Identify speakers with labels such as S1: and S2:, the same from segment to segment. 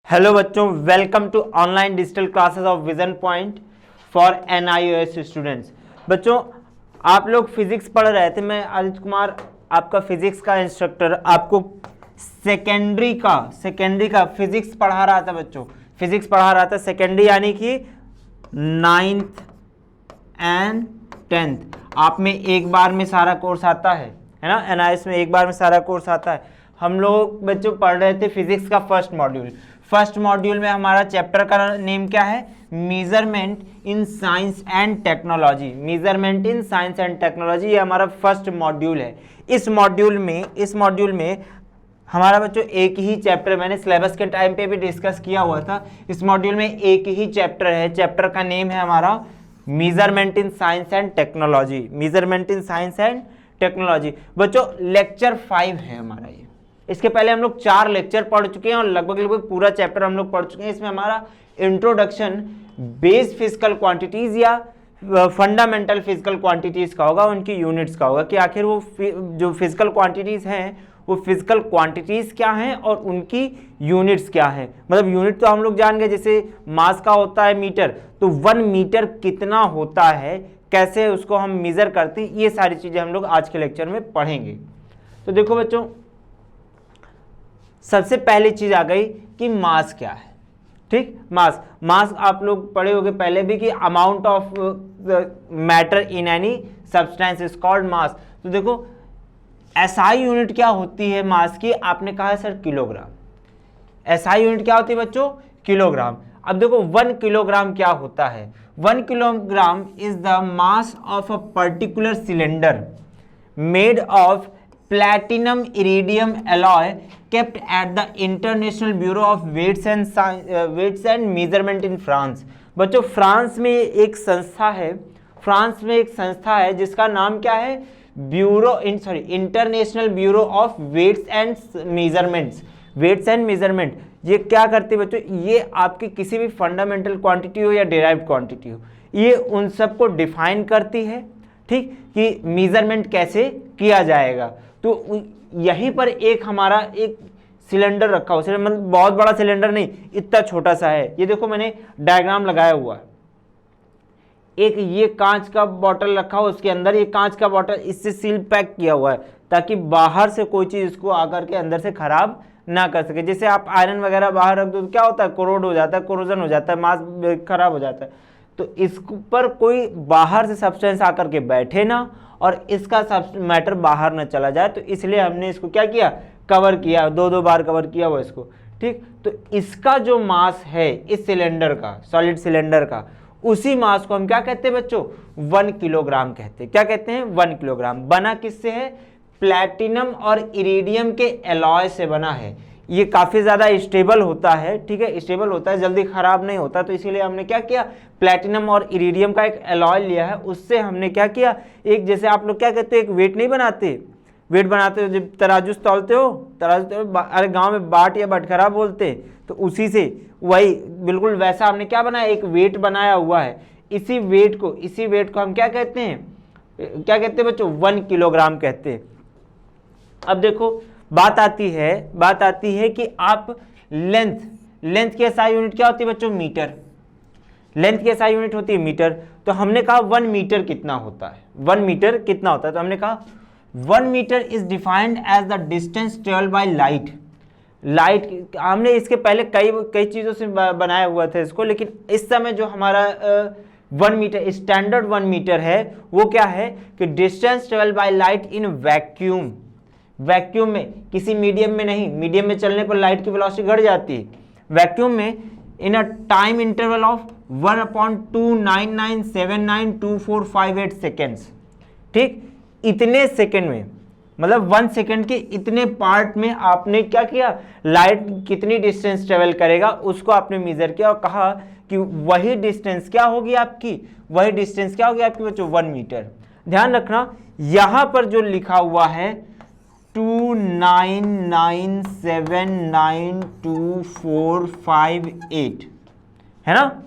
S1: Hello बच्चों, welcome to online digital classes of Vision Point for NIOS students. बच्चों, आप लोग फिजिक्स पढ़ रहे थे। मैं आदित्य कुमार, आपका फिजिक्स का इंस्ट्रक्टर, आपको सेकेंडरी का फिजिक्स पढ़ा रहा था। बच्चों, फिजिक्स पढ़ा रहा था सेकेंडरी, यानी कि 9th एंड 10th। आप में एक बार में सारा कोर्स आता है ना, NIOS में एक बार में सारा कोर्स आता है। हम लोग बच्चों पढ़ रहे थे फिजिक्स का फर्स्ट मॉड्यूल में हमारा चैप्टर का नेम क्या है? Measurement in science and technology. Measurement in science and technology, ये हमारा फर्स्ट मॉड्यूल है। इस मॉड्यूल में हमारा बच्चों एक ही चैप्टर, मैंने सिलेबस के टाइम पे भी डिस्कस किया हुआ था। इस मॉड्यूल में एक ही चैप्टर है, चैप्टर का नेम है हमारा measurement in science and technology. Measurement in science and technology बच्चों लेक्चर 5 है हमारा ये। इसके पहले हम लोग 4 लेक्चर पढ़ चुके हैं और लगभग पूरा चैप्टर हम लोग पढ़ चुके हैं। इसमें हमारा इंट्रोडक्शन बेस फिजिकल क्वांटिटीज या फंडामेंटल फिजिकल क्वांटिटीज का होगा, उनकी यूनिट्स का होगा कि आखिर वो जो फिजिकल क्वांटिटीज हैं वो फिजिकल क्वांटिटीज क्या हैं और उनकी यूनिट्स क्या हैं। मतलब यूनिट तो हम लोग जान गए, जैसे मास का होता है मीटर, तो 1 मीटर कितना होता है, कैसे उसको हम मेजर करते हैं, ये सारी चीजें हम लोग आज के लेक्चर में पढ़ेंगे। तो देखो बच्चों, सबसे पहली चीज आ गई कि मास क्या है। ठीक, मास आप लोग पढ़े होंगे पहले भी कि amount of matter in any substance is called मास। तो देखो SI यूनिट क्या होती है मास की? आपने कहा है सर किलोग्राम। SI यूनिट क्या होती है बच्चों? किलोग्राम। अब देखो 1 किलोग्राम क्या होता है? 1 kilogram is the mass of a particular cylinder made of platinum iridium alloy kept at the International Bureau of Weights and Measurement in France। बच्चों फ्रांस में एक संस्था है जिसका नाम क्या है? International Bureau of Weights and Measurement. ये क्या करती है बच्चों? ये आपकी किसी भी फंडामेंटल क्वांटिटी हो या डेराइव्ड क्वांटिटी हो, ये उन सबको डिफाइन करती है। ठीक, कि मेजरमेंट कैसे किया जाएगा। तो यहीं पर एक हमारा एक सिलेंडर रखा हो, मतलब बहुत बड़ा सिलेंडर नहीं, इतना छोटा सा है। ये देखो मैंने डायग्राम लगाया हुआ है। एक ये कांच का बोतल रखा हो, उसके अंदर ये कांच का बोतल इससे सील पैक किया हुआ है ताकि बाहर से कोई चीज इसको आकर के अंदर से खराब ना कर सके। जैसे आप आयरन वगैरह बाहर रख दो तो क्या होता है? कोरोड हो जाता है, कोरोजन हो जाता है, मास खराब हो जाता है। तो इस पर कोई बाहर से सब्सटेंस आकर के बैठे ना और इसका मैटर बाहर न चला जाए, तो इसलिए हमने इसको क्या किया? कवर किया, 2 बार कवर किया हुआ इसको। ठीक, तो इसका जो मास है इस सिलेंडर का, सॉलिड सिलेंडर का, उसी मास को हम क्या कहते हैं बच्चों? 1 किलोग्राम कहते हैं। क्या कहते हैं? 1 किलोग्राम। बना किससे है? प्लैटिनम और इरिडियम के एलॉय से बना है। ये काफ़ी ज़्यादा स्टेबल होता है। ठीक है, स्टेबल होता है, जल्दी ख़राब नहीं होता। तो इसीलिए हमने क्या किया? प्लैटिनम और इरिडियम का एक एलॉय लिया है, उससे हमने क्या किया? एक, जैसे आप लोग क्या कहते हो, एक वेट नहीं बनाते, वेट बनाते हो जब तराजू तौलते हो, अरे गांव में बाट या बटखरा बोलते, तो उसी से वही बिल्कुल वैसा हमने क्या बनाया? एक वेट बनाया हुआ है। इसी वेट को हम क्या कहते हैं? बच्चों? 1 किलोग्राम कहते हैं। अब देखो बात आती है कि आप लेंथ की SI यूनिट क्या होती है बच्चों? मीटर। लेंथ की SI यूनिट होती है मीटर। तो हमने कहा 1 मीटर कितना होता है? 1 मीटर कितना होता है? तो हमने कहा 1 metre is defined as the distance travelled by light. हमने इसके पहले कई चीज़ों से बनाया हुआ था इसको, लेकिन इस समय जो हमारा 1 मीटर स्टैंडर्ड 1 मीटर है वो क्या है? कि distance travelled by light in vacuum में, किसी मीडियम में नहीं। मीडियम में चलने पर लाइट की वेलोसिटी घट जाती है। वैक्यूम में in a time interval of 1/299792458 seconds. ठीक, इतने सेकेंड में, मतलब 1 सेकेंड के इतने पार्ट में आपने क्या किया? लाइट कितनी डिस्टेंस ट्रेवल करेगा उसको आपने मेजर किया और कहा कि वही डिस्टेंस क्या होगी आपकी? बच्चों 1 मीटर। ध्यान रखना, यहां पर जो लिखा हुआ है 299792458 है ना।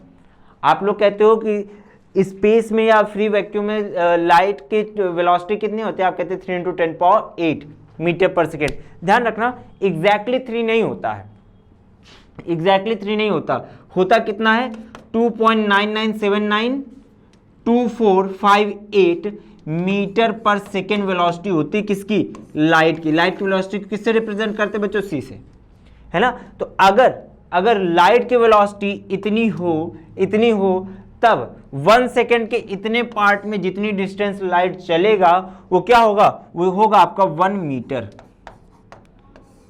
S1: आप लोग कहते हो कि स्पेस में या फ्री वैक्यूम में लाइट की वेलोसिटी कितनी होती है? आप कहते हैं 3 × 10⁸ मीटर पर सेकेंड। ध्यान रखना, एग्जैक्टली 3 नहीं होता है। एग्जैक्टली 3 नहीं होता, होता कितना है 2.99792458 मीटर पर सेकेंड वेलोसिटी होती है किसकी, लाइट की। लाइट की वेलोसिटी किससे रिप्रेजेंट करते हैं बच्चों, सी से, है ना। तो अगर लाइट की वेलोसिटी इतनी हो तब 1 सेकेंड के इतने पार्ट में जितनी डिस्टेंस लाइट चलेगा वो क्या होगा, वो होगा आपका 1 मीटर।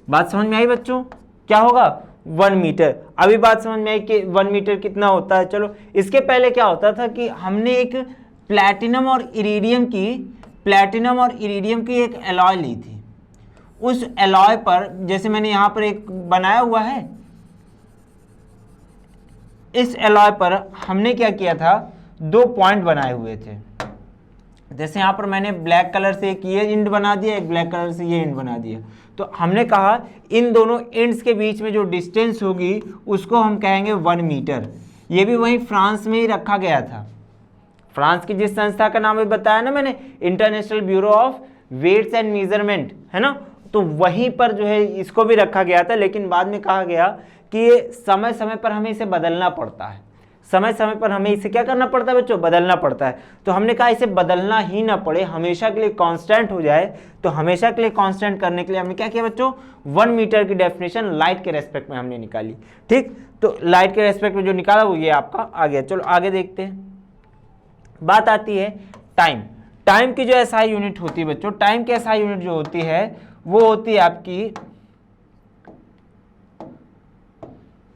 S1: बात समझ में आई बच्चों, क्या होगा 1 मीटर। अभी बात समझ में आई कि 1 मीटर कितना होता है। चलो इसके पहले क्या होता था कि हमने एक प्लैटिनम और इरिडियम की एक एलॉय ली थी। उस एलॉय पर जैसे मैंने यहां पर एक बनाया हुआ है, इस एलॉय पर हमने क्या किया था, 2 पॉइंट बनाए हुए थे। जैसे यहां पर मैंने ब्लैक कलर से एक ये एंड बना दिया, एक ब्लैक कलर से ये एंड बना दिया। तो हमने कहा इन दोनों एंड्स के बीच में जो डिस्टेंस होगी उसको हम कहेंगे 1 मीटर। ये भी वहीं फ्रांस में ही रखा गया था। फ्रांस की जिस संस्था का नाम बताया ना मैंने, International Bureau of Weights and Measurement, है ना, तो वहीं पर जो है इसको भी रखा गया था। लेकिन बाद में कहा गया कि ये समय समय पर हमें इसे बदलना पड़ता है, समय समय पर हमें इसे क्या करना पड़ता है बच्चों, बदलना पड़ता है। तो हमने कहा इसे बदलना ही ना पड़े, हमेशा के लिए कांस्टेंट हो जाए। तो हमेशा के लिए कांस्टेंट करने के लिए हमने क्या किया बच्चों, 1 मीटर की डेफिनेशन लाइट के रेस्पेक्ट में हमने निकाली। ठीक, तो लाइट के रेस्पेक्ट में जो निकाला वो ये आपका आ गया। चलो आगे देखते हैं। बात आती है टाइम। टाइम की जो एसआई यूनिट होती है बच्चों, टाइम की एसआई यूनिट जो होती है वो होती है आपकी,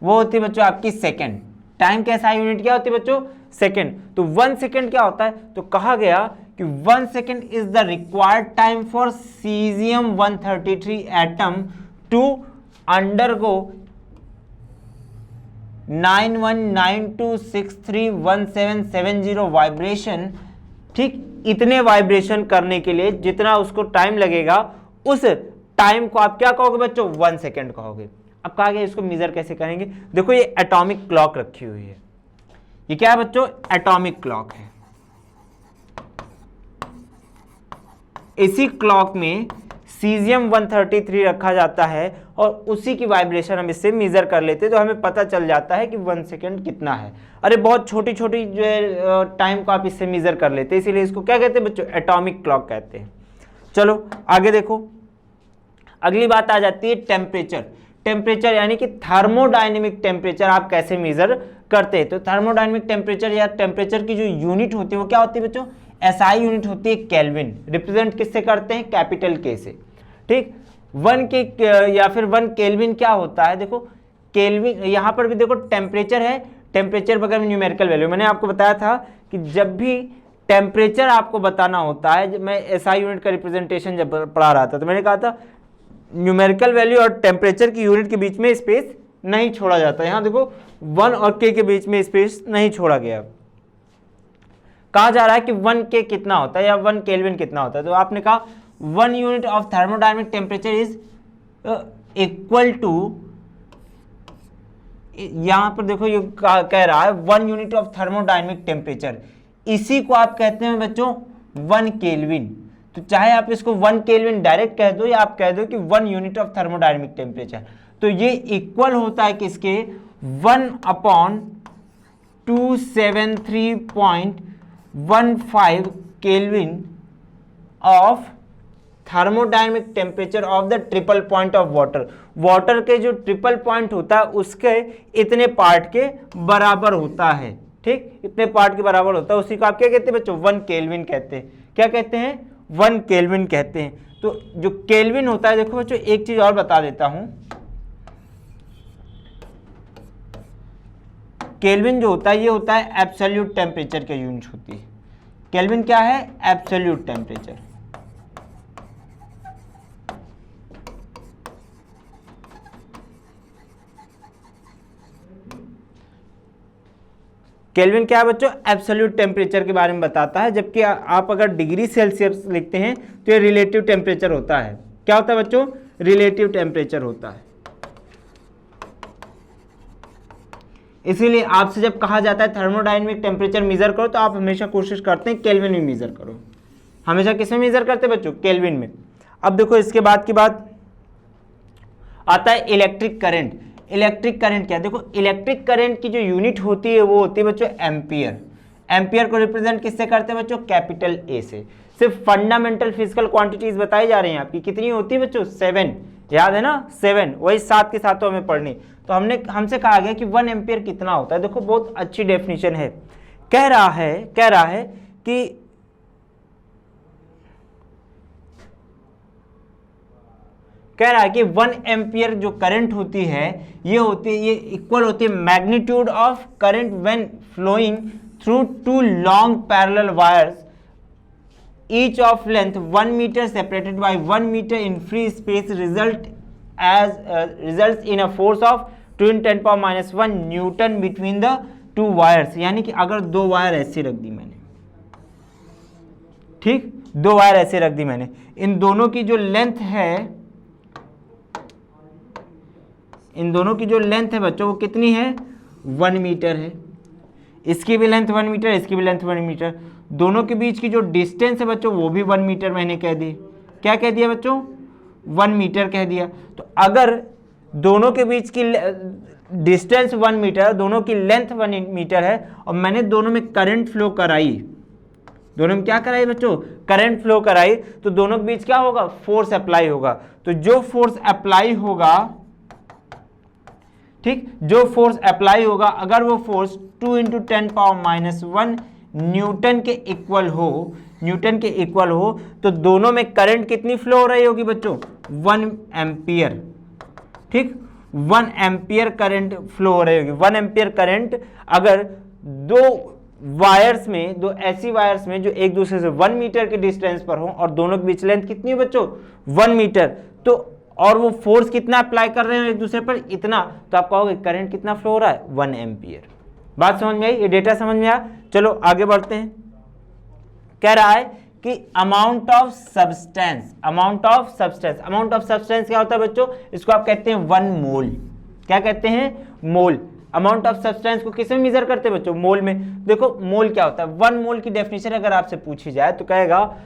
S1: बच्चों आपकी सेकंड। टाइम की एसआई यूनिट क्या होती है बच्चों, सेकंड। तो 1 सेकंड क्या होता है, तो कहा गया कि 1 second is the required time for caesium 133 atom to undergo 9192631770 vibration. ठीक, इतने वाइब्रेशन करने के लिए जितना उसको टाइम लगेगा, उस टाइम को आप क्या कहोगे बच्चों, 1 सेकंड कहोगे। अब कहा गया इसको मेजर कैसे करेंगे, देखो ये एटॉमिक क्लॉक रखी हुई है। ये क्या है बच्चों, एटॉमिक क्लॉक है। इसी क्लॉक में सीजियम 133 रखा जाता है और उसी की वाइब्रेशन हम इससे मेजर कर लेते हैं, तो हमें पता चल जाता है कि 1 सेकंड कितना है। अरे बहुत छोटी छोटी जो है टाइम को आप इससे मेजर कर लेते हैं, इसीलिए इसको क्या कहते हैं बच्चों, एटॉमिक क्लॉक कहते हैं। चलो आगे देखो, अगली बात आ जाती है टेम्परेचर। टेम्परेचर यानी कि थर्मोडायनेमिक टेम्परेचर आप कैसे मेजर करते हैं। तो थर्मोडायनेमिक टेम्परेचर या टेम्परेचर की जो यूनिट होती है वो क्या होती है बच्चों, एसआई यूनिट होती है केल्विन। रिप्रेजेंट किससे करते हैं, कैपिटल के से। ठीक, 1 के या फिर 1 केल्विन क्या होता है, देखो केल्विन, यहाँ पर भी देखो टेम्परेचर है, टेम्परेचर बगैर में न्यूमेरिकल वैल्यू। मैंने आपको बताया था कि जब भी टेम्परेचर आपको बताना होता है, जब मैं एसआई यूनिट का रिप्रेजेंटेशन जब पढ़ा रहा था तो मैंने कहा था न्यूमेरिकल वैल्यू और टेम्परेचर की यूनिट के बीच में स्पेस नहीं छोड़ा जाता। यहां देखो 1 और के बीच में स्पेस नहीं छोड़ा गया। कहा जा रहा है कि 1 के कितना होता है या 1 केल्विन कितना होता है, तो आपने कहा 1 unit of thermodynamic temperature is equal to, यहां पर देखो ये कह रहा है 1 यूनिट ऑफ थर्मोडायनेमिक टेम्परेचर, इसी को आप कहते हैं बच्चों 1 केल्विन। तो चाहे आप इसको 1 केल्विन डायरेक्ट कह दो या आप कह दो कि 1 यूनिट ऑफ थर्मोडायनेमिक टेम्परेचर, तो ये इक्वल होता है किसके, 1/273.15 kelvin of thermodynamic temperature of the triple point of water. Water के जो ट्रिपल पॉइंट होता है उसके इतने पार्ट के बराबर होता है। ठीक, इतने पार्ट के बराबर होता है, उसी को आप क्या कहते हैं बच्चों, 1 केल्विन कहते हैं। क्या कहते हैं, 1 केल्विन कहते हैं। तो जो केल्विन होता है, देखो बच्चों एक चीज और बता देता हूं, केल्विन जो होता है ये होता है एब्सोल्यूट टेम्परेचर की यूनिट होती है। केल्विन क्या है, एब्सोल्यूट टेम्परेचर। केल्विन क्या है बच्चों, एब्सोल्यूट टेम्परेचर के बारे में बताता है, जबकि आप अगर डिग्री सेल्सियस लिखते हैं तो ये रिलेटिव टेम्परेचर होता है। क्या होता है बच्चों, रिलेटिव टेम्परेचर होता है। इसीलिए आपसे जब कहा जाता है थर्मोडायनेमिक टेम्परेचर मेजर करो तो आप हमेशा कोशिश करते हैं केल्विन में मेजर करो। हमेशा किसमें मेजर करते हैं बच्चों, केल्विन में। अब देखो इसके बाद की बात आता है इलेक्ट्रिक करंट। इलेक्ट्रिक करंट क्या है, देखो इलेक्ट्रिक करंट की जो यूनिट होती है वो होती है बच्चों एम्पियर। एम्पियर को रिप्रेजेंट किससे करते हैं बच्चों, कैपिटल ए से। सिर्फ फंडामेंटल फिजिकल क्वांटिटीज बताई जा रही हैं आपकी, कितनी होती है बच्चों, 7, याद है ना 7, वही 7 के साथ तो हमें पढ़नी। तो हमसे कहा गया कि 1 एम्पियर कितना होता है। देखो बहुत अच्छी डेफिनेशन है, कह रहा है कि कह रहा है कि 1 एम्पियर जो करंट होती है ये इक्वल होती है magnitude of current when flowing through 2 long parallel wires each of length 1 meter separated by 1 meter in free space results in a force of 2 × 10⁻⁻1 Newton between the 2 wires। यानी कि अगर 2 wire ऐसे रख दी मैंने, ठीक 2 वायर ऐसे रख दी मैंने, इन दोनों की जो लेंथ है, इन दोनों की जो लेंथ है बच्चों वो कितनी है, 1 मीटर है। इसकी भी लेंथ 1 मीटर, इसकी भी लेंथ 1 मीटर। दोनों के बीच की जो डिस्टेंस है बच्चों वो भी 1 मीटर मैंने कह दी। क्या कह दिया बच्चों, 1 मीटर कह दिया। तो अगर दोनों के बीच की डिस्टेंस 1 मीटर, दोनों की लेंथ 1 मीटर है और मैंने दोनों में करंट फ्लो कराई, दोनों में क्या कराई बच्चों, करंट फ्लो कराई, तो दोनों के बीच क्या होगा, फोर्स अप्लाई होगा। तो जो फोर्स अप्लाई होगा, ठीक, जो फोर्स अप्लाई होगा, अगर वो फोर्स 2 × 10⁻⁻1 न्यूटन के इक्वल हो, तो दोनों में करंट कितनी फ्लो हो रही होगी बच्चों, 1 एम्पियर, ठीक 1 एम्पियर करंट फ्लो हो रही होगी। 1 एम्पियर करंट अगर दो ऐसी वायर्स में जो एक दूसरे से 1 मीटर के डिस्टेंस पर हो और दोनों के बीच लेंथ कितनी है बच्चों, 1 मीटर, तो और वो फोर्स कितना अप्लाई कर रहे हैं एक दूसरे पर, इतना, तो आप कहोगे करंट कितना फ्लो हो रहा है, 1 एम्पियर। बात समझ में आई, ये डेटा समझ में आया। चलो आगे बढ़ते हैं। कह रहा है कि अमाउंट ऑफ सब्सटेंस क्या होता है बच्चों, इसको आप कहते हैं 1 मोल। क्या कहते हैं, मोल। अमाउंट ऑफ सब्सटेंस को किस में मेजर करते हैं बच्चों, मोल में। देखो मोल क्या होता है, 1 मोल की डेफिनेशन अगर आपसे पूछी जाए तो कहेगा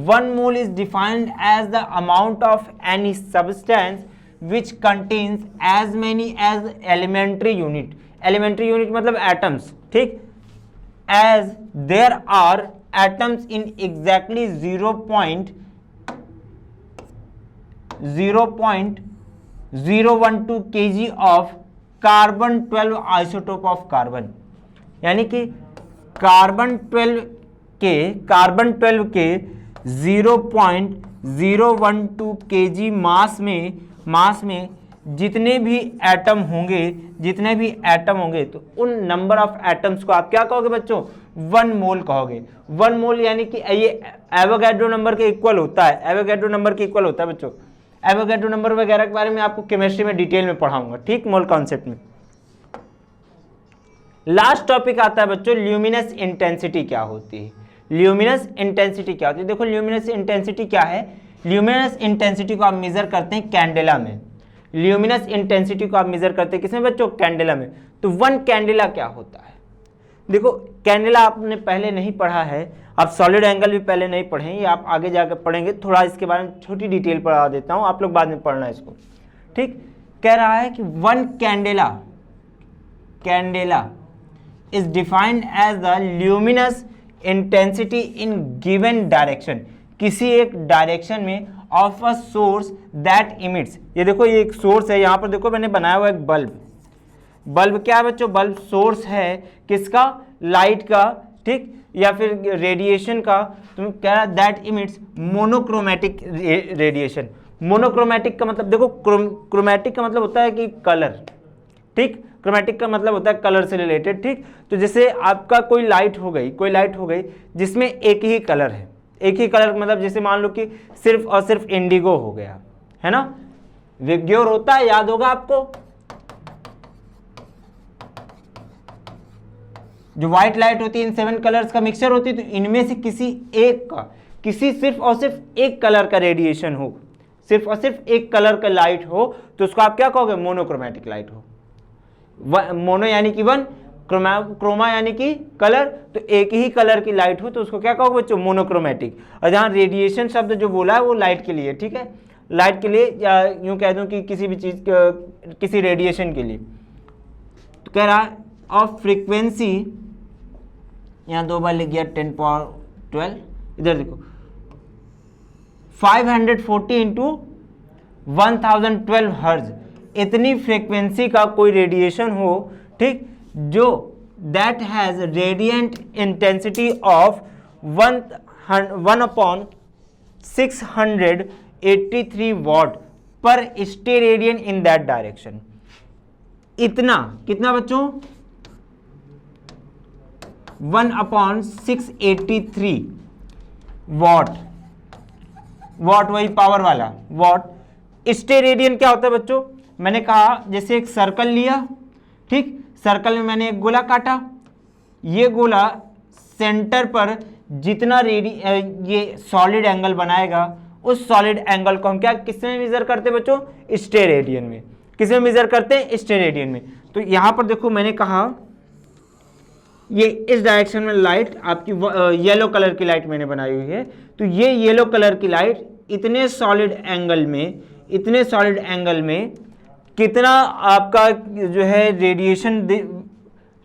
S1: 1 mole is defined as the amount of any substance which contains as many as elementary unit. Elementary unit मतलब एटम्स, ठीक, as there are atoms in exactly 0.012 kg of carbon 12 isotope of carbon. यानी कि carbon 12 के 0.012 kg मास में जितने भी atom होंगे तो उन नंबर ऑफ एटम्स को आप क्या कहोगे बच्चों, 1 मोल कहोगे। 1 मोल यानी कि ये एवोगैड्रो नंबर के इक्वल होता है, बच्चों। एवोगैड्रो नंबर वगैरह के बारे में आपको केमिस्ट्री में डिटेल में पढ़ाऊंगा, ठीक, मोल कॉन्सेप्ट में। लास्ट टॉपिक आता है बच्चों, ल्यूमिनस इंटेंसिटी क्या होती है। देखो ल्यूमिनस इंटेंसिटी क्या है, ल्यूमिनस इंटेंसिटी को आप मेजर करते हैं कैंडेला में। किसमें बच्चों, कैंडेला में। तो 1 कैंडेला क्या होता है, देखो कैंडेला आपने पहले नहीं पढ़ा है, आप सॉलिड एंगल भी पहले नहीं पढ़े, ये आप आगे जाकर पढ़ेंगे। थोड़ा इसके बारे में छोटी डिटेल पढ़ा देता हूँ, आप लोग बाद में पढ़ना इसको, ठीक। कह रहा है कि 1 candela is defined as the luminous intensity in given direction, किसी एक डायरेक्शन में of a source that emits. ये देखो ये एक सोर्स है, यहाँ पर देखो मैंने बनाया हुआ एक बल्ब क्या है बच्चों, बल्ब सोर्स है किसका, लाइट का, ठीक, या फिर रेडिएशन का। तुम कह रहा that emits monochromatic radiation. Monochromatic का मतलब देखो, क्रोमेटिक का मतलब होता है कि कलर, ठीक, क्रोमेटिक का मतलब होता है कलर से रिलेटेड, ठीक। तो जैसे आपका कोई लाइट हो गई जिसमें एक ही कलर है, मतलब जैसे मान लो कि सिर्फ और सिर्फ इंडिगो हो गया, है ना, विग्योर होता है, याद होगा आपको, जो व्हाइट लाइट होती है इन 7 कलर्स का मिक्सचर होती है। तो इनमें से किसी सिर्फ और सिर्फ एक कलर का रेडिएशन हो, सिर्फ और सिर्फ एक कलर का लाइट हो, तो उसको आप क्या कहोगे, मोनोक्रोमेटिक लाइट हो। मोनो यानी कि 1, क्रोमा यानी कि कलर, तो एक ही कलर की लाइट हो तो उसको क्या कहोगे बच्चों, मोनोक्रोमेटिक। और जहाँ रेडिएशन शब्द जो बोला है वो लाइट के लिए, ठीक है। लाइट के लिए, या यूं कह दूं कि किसी भी चीज़ किसी रेडिएशन के लिए। तो कह रहा है ऑफ फ्रीक्वेंसी, यहाँ 2 बार लिख गया 10^12, इधर देखो 540 इंटू 1012 हर्ज, इतनी फ्रीक्वेंसी का कोई रेडिएशन हो, ठीक, जो that has radiant intensity of 1/683 what पर स्टेरेडियन इन दैट डायरेक्शन। इतना कितना बच्चों, 1/683 वॉट, वॉट वही पावर वाला वॉट। स्टेरेडियन क्या होता है बच्चों, मैंने कहा जैसे एक सर्कल लिया, ठीक, सर्कल में मैंने एक गोला काटा, ये गोला सेंटर पर जितना ये सॉलिड एंगल बनाएगा, उस सॉलिड एंगल को हम क्या किसमें मेजर करते हैं बच्चों, स्टेरेडियन में। किसमें मेजर करते हैं, स्टेरेडियन में। तो यहां पर देखो मैंने कहा ये इस डायरेक्शन में लाइट आपकी येलो कलर की लाइट मैंने बनाई हुई है, तो ये येलो कलर की लाइट इतने सॉलिड एंगल में कितना आपका जो है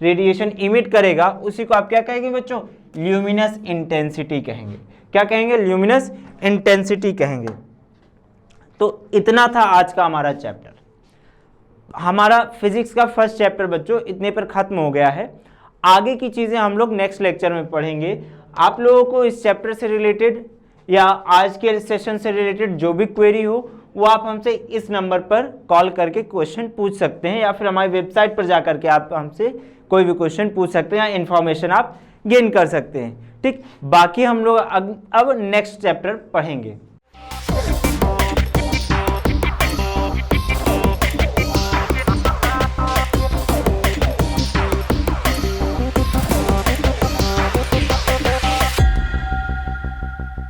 S1: रेडिएशन इमिट करेगा, उसी को आप क्या कहेंगे बच्चों, ल्यूमिनस इंटेंसिटी कहेंगे। क्या कहेंगे, ल्यूमिनस इंटेंसिटी कहेंगे। तो इतना था आज का हमारा चैप्टर। हमारा फिजिक्स का फर्स्ट चैप्टर बच्चों इतने पर खत्म हो गया है। आगे की चीज़ें हम लोग नेक्स्ट लेक्चर में पढ़ेंगे। आप लोगों को इस चैप्टर से रिलेटेड या आज के सेशन से रिलेटेड जो भी क्वेरी हो, वो आप हमसे इस नंबर पर कॉल करके क्वेश्चन पूछ सकते हैं, या फिर हमारी वेबसाइट पर जाकर के आप हमसे कोई भी क्वेश्चन पूछ सकते हैं या इन्फॉर्मेशन आप गेन कर सकते हैं। ठीक, बाकी हम लोग अब नेक्स्ट चैप्टर पढ़ेंगे।